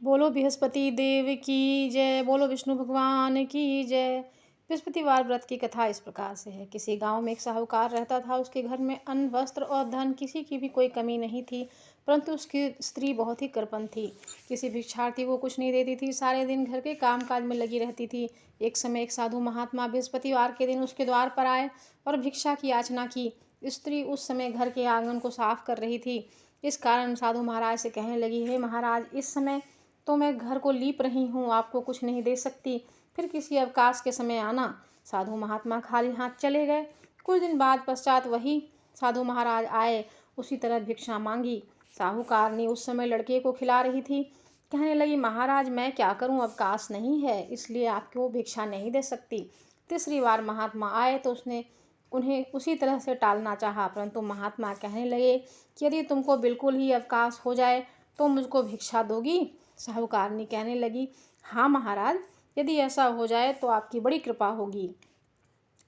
बोलो बृहस्पति देव की जय। बोलो विष्णु भगवान की जय। बृहस्पतिवार व्रत की कथा इस प्रकार से है। किसी गांव में एक साहूकार रहता था। उसके घर में अन्न, वस्त्र और धन किसी की भी कोई कमी नहीं थी, परंतु उसकी स्त्री बहुत ही कृपण थी। किसी भिक्षार्थी को कुछ नहीं देती थी, सारे दिन घर के कामकाज में लगी रहती थी। एक समय एक साधु महात्मा बृहस्पतिवार के दिन उसके द्वार पर आए और भिक्षा की याचना की। स्त्री उस समय घर के आंगन को साफ कर रही थी। इस कारण साधु महाराज से कहने लगी, हे महाराज, इस समय तो मैं घर को लीप रही हूँ, आपको कुछ नहीं दे सकती, फिर किसी अवकाश के समय आना। साधु महात्मा खाली हाथ चले गए। कुछ दिन बाद पश्चात वही साधु महाराज आए, उसी तरह भिक्षा मांगी। साहूकारनी उस समय लड़के को खिला रही थी। कहने लगी, महाराज, मैं क्या करूं, अवकाश नहीं है, इसलिए आपको भिक्षा नहीं दे सकती। तीसरी बार महात्मा आए तो उसने उन्हें उसी तरह से टालना चाहा, परंतु महात्मा कहने लगे कि यदि तुमको बिल्कुल ही अवकाश हो जाए तो मुझको भिक्षा दोगी। साहूकारनी कहने लगी, हाँ महाराज, यदि ऐसा हो जाए तो आपकी बड़ी कृपा होगी।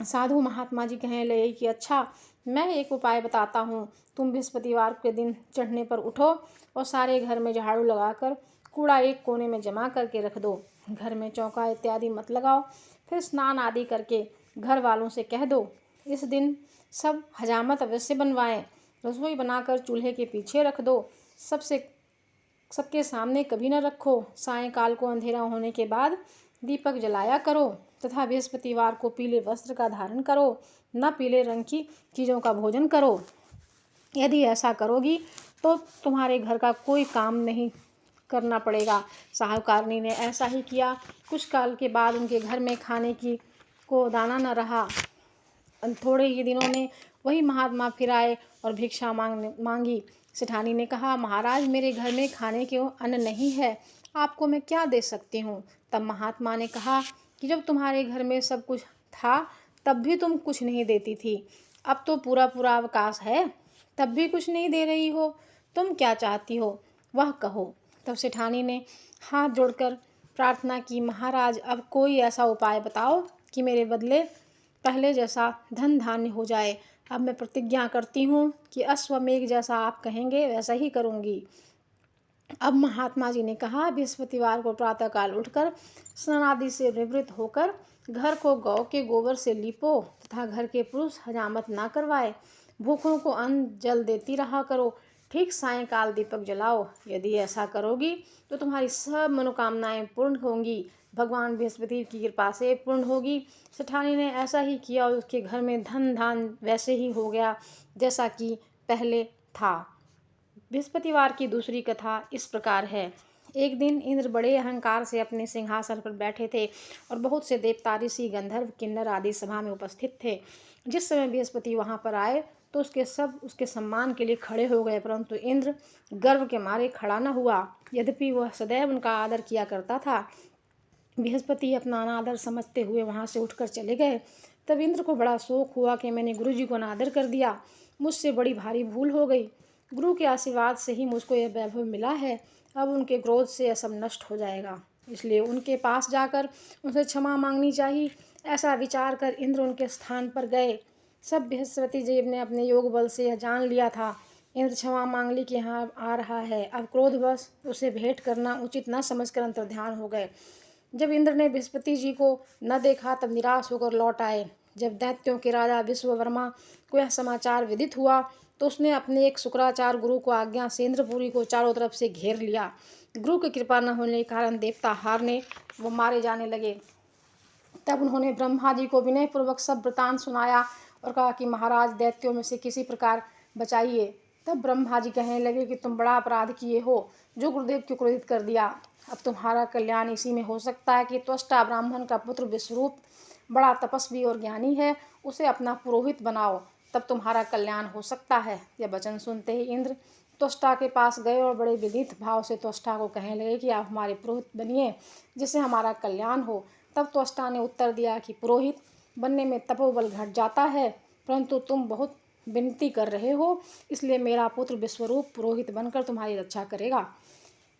साधु महात्मा जी कहने लगे कि अच्छा, मैं एक उपाय बताता हूँ। तुम बृहस्पतिवार के दिन चढ़ने पर उठो और सारे घर में झाड़ू लगाकर कूड़ा एक कोने में जमा करके रख दो। घर में चौका इत्यादि मत लगाओ। फिर स्नान आदि करके घर वालों से कह दो, इस दिन सब हजामत अवश्य बनवाएं। रसोई बनाकर चूल्हे के पीछे रख दो। सबके सामने कभी न रखो। सायंकाल को अंधेरा होने के बाद दीपक जलाया करो तथा बृहस्पतिवार को पीले वस्त्र का धारण करो, न पीले रंग की चीज़ों का भोजन करो। यदि ऐसा करोगी तो तुम्हारे घर का कोई काम नहीं करना पड़ेगा। साहूकारनी ने ऐसा ही किया। कुछ काल के बाद उनके घर में खाने की को दाना न रहा। थोड़े ही दिनों में वही महात्मा फिर आए और भिक्षा मांगी। सेठानी ने कहा, महाराज, मेरे घर में खाने के अन्न नहीं है, आपको मैं क्या दे सकती हूँ। तब महात्मा ने कहा कि जब तुम्हारे घर में सब कुछ था तब भी तुम कुछ नहीं देती थी, अब तो पूरा पूरा अवकाश है, तब भी कुछ नहीं दे रही हो। तुम क्या चाहती हो वह कहो। तब सेठानी ने हाथ जोड़कर प्रार्थना की, महाराज, अब कोई ऐसा उपाय बताओ कि मेरे बदले पहले जैसा धन धान्य हो जाए। अब मैं प्रतिज्ञा करती हूँ कि अश्वमेघ जैसा आप कहेंगे वैसा ही करूँगी। अब महात्मा जी ने कहा, बृहस्पतिवार को प्रातःकाल उठकर स्नान आदि से निवृत्त होकर घर को गौ के गोबर से लीपो तथा घर के पुरुष हजामत ना करवाए। भूखों को अन्न जल देती रहा करो। ठीक सायंकाल दीपक जलाओ। यदि ऐसा करोगी तो तुम्हारी सब मनोकामनाएं पूर्ण होंगी। भगवान बृहस्पति की कृपा से पूर्ण होगी। सेठानी ने ऐसा ही किया और उसके घर में धन धान वैसे ही हो गया जैसा कि पहले था। बृहस्पतिवार की दूसरी कथा इस प्रकार है। एक दिन इंद्र बड़े अहंकार से अपने सिंहासन पर बैठे थे और बहुत से देवता, ऋषि, गंधर्व, किन्नर आदि सभा में उपस्थित थे। जिस समय बृहस्पति वहां पर आए तो उसके सम्मान के लिए खड़े हो गए, परंतु इंद्र गर्व के मारे खड़ा न हुआ, यद्यपि वह सदैव उनका आदर किया करता था। बृहस्पति अपना अनादर समझते हुए वहां से उठकर चले गए। तब इंद्र को बड़ा शोक हुआ कि मैंने गुरु जी को अनादर कर दिया, मुझसे बड़ी भारी भूल हो गई। गुरु के आशीर्वाद से ही मुझको यह वैभव मिला है, अब उनके क्रोध से यह सब नष्ट हो जाएगा, इसलिए उनके पास जाकर उनसे क्षमा मांगनी चाहिए। ऐसा विचार कर इंद्र उनके स्थान पर गए। सब बृहस्पति जी ने अपने योग बल से यह जान लिया था। इंद्र क्षमा मांग ली कि यहाँ आ रहा है, अब क्रोधवश उसे भेंट करना उचित न समझकर अंतर्ध्यान हो गए। जब इंद्र ने बृहस्पति जी को न देखा तब निराश होकर लौट आए। जब दैत्यों के राजा विश्ववर्मा को यह समाचार विदित हुआ तो उसने अपने एक शुक्राचार्य गुरु को आज्ञा से इंद्रपुरी को चारों तरफ से घेर लिया। गुरु की कृपा न होने के कारण देवता हारने वो मारे जाने लगे। तब उन्होंने ब्रह्मा जी को विनयपूर्वक सब वृतांत सुनाया और कहा कि महाराज, दैत्यों में से किसी प्रकार बचाइए। तब ब्रह्मा जी कहने लगे कि तुम बड़ा अपराध किए हो, जो गुरुदेव को क्रोधित कर दिया। अब तुम्हारा कल्याण इसी में हो सकता है कि त्वष्टा ब्राह्मण का पुत्र विश्वरूप बड़ा तपस्वी और ज्ञानी है, उसे अपना पुरोहित बनाओ, तब तुम्हारा कल्याण हो सकता है। यह वचन सुनते ही इंद्र त्वष्टा के पास गए और बड़े विनीत भाव से त्वष्टा को कहने लगे कि आप हमारे पुरोहित बनिए, जिससे हमारा कल्याण हो। तब त्वष्टा ने उत्तर दिया कि पुरोहित बनने में तपोबल घट जाता है, परंतु तुम बहुत विनती कर रहे हो, इसलिए मेरा पुत्र विश्वरूप पुरोहित बनकर तुम्हारी रक्षा करेगा।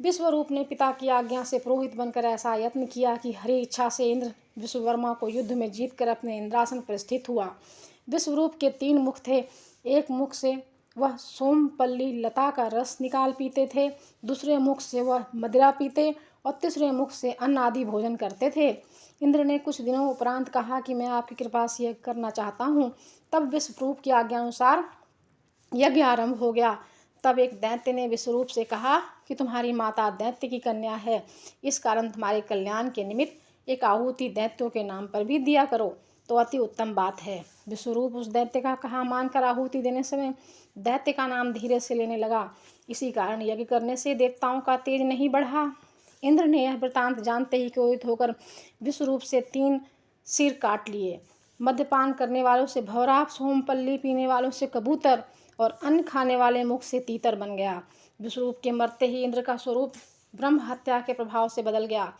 विश्वरूप ने पिता की आज्ञा से पुरोहित बनकर ऐसा यत्न किया कि हरि इच्छा से इंद्र विश्ववर्मा को युद्ध में जीतकर अपने इंद्रासन पर स्थित हुआ। विश्वरूप के 3 मुख थे। एक मुख से वह सोमपल्ली लता का रस निकाल पीते थे, दूसरे मुख से वह मदिरा पीते और तीसरे मुख से अन्न आदि भोजन करते थे। इंद्र ने कुछ दिनों उपरांत कहा कि मैं आपकी कृपा से यज्ञ करना चाहता हूँ। तब विश्वरूप की आज्ञा अनुसार यज्ञ आरंभ हो गया। तब एक दैत्य ने विश्वरूप से कहा कि तुम्हारी माता दैत्य की कन्या है, इस कारण तुम्हारे कल्याण के निमित्त एक आहुति दैत्यों के नाम पर भी दिया करो तो अति उत्तम बात है। विश्वरूप उस दैत्य का कहा मानकर आहुति देने समय दैत्य का नाम धीरे से लेने लगा। इसी कारण यज्ञ करने से देवताओं का तेज नहीं बढ़ा। इंद्र ने यह वृतांत जानते ही क्रोधित होकर विश्वरूप से 3 सिर काट लिए। मद्यपान करने वालों से भौरा, सोमपल्ली पीने वालों से कबूतर और अन्न खाने वाले मुख से तीतर बन गया। विश्वरूप के मरते ही इंद्र का स्वरूप ब्रह्म हत्या के प्रभाव से बदल गया।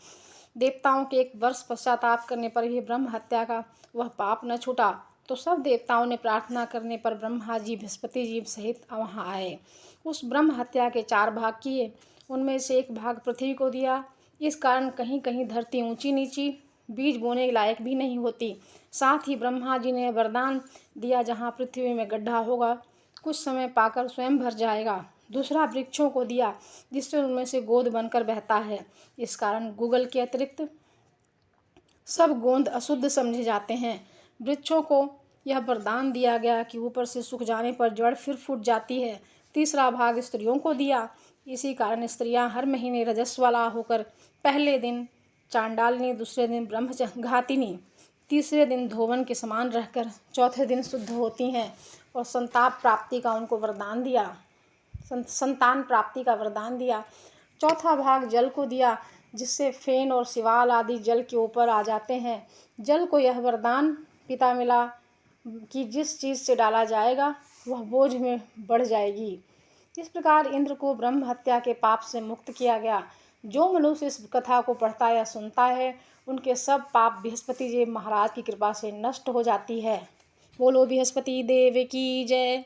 देवताओं के 1 वर्ष पश्चाताप करने पर भी ब्रह्म हत्या का वह पाप न छूटा, तो सब देवताओं ने प्रार्थना करने पर ब्रह्मा जी बृहस्पति जी सहित वहाँ आए। उस ब्रह्म हत्या के 4 भाग किए, उनमें से 1 भाग पृथ्वी को दिया। इस कारण कहीं कहीं धरती ऊंची नीची, बीज बोने लायक भी नहीं होती। साथ ही ब्रह्मा जी ने वरदान दिया, जहाँ पृथ्वी में गड्ढा होगा कुछ समय पाकर स्वयं भर जाएगा। दूसरा वृक्षों को दिया, जिससे उनमें से गोद बनकर बहता है। इस कारण गूगल के अतिरिक्त सब गोंद अशुद्ध समझे जाते हैं। वृक्षों को यह वरदान दिया गया कि ऊपर से सूख जाने पर जड़ फिर फूट जाती है। तीसरा भाग स्त्रियों को दिया। इसी कारण स्त्रियां हर महीने रजस्वला होकर पहले दिन चांडालिनी, दूसरे दिन ब्रह्मघातिनी, तीसरे दिन धोवन के समान रहकर चौथे दिन शुद्ध होती हैं। और संतान प्राप्ति का उनको वरदान दिया, संतान प्राप्ति का वरदान दिया। चौथा भाग जल को दिया, जिससे फेन और शिवाल आदि जल के ऊपर आ जाते हैं। जल को यह वरदान पिता मिला कि जिस चीज़ से डाला जाएगा वह बोझ में बढ़ जाएगी। इस प्रकार इंद्र को ब्रह्म हत्या के पाप से मुक्त किया गया। जो मनुष्य इस कथा को पढ़ता या सुनता है, उनके सब पाप बृहस्पति जी महाराज की कृपा से नष्ट हो जाती है। बोलो बृहस्पति देव की जय।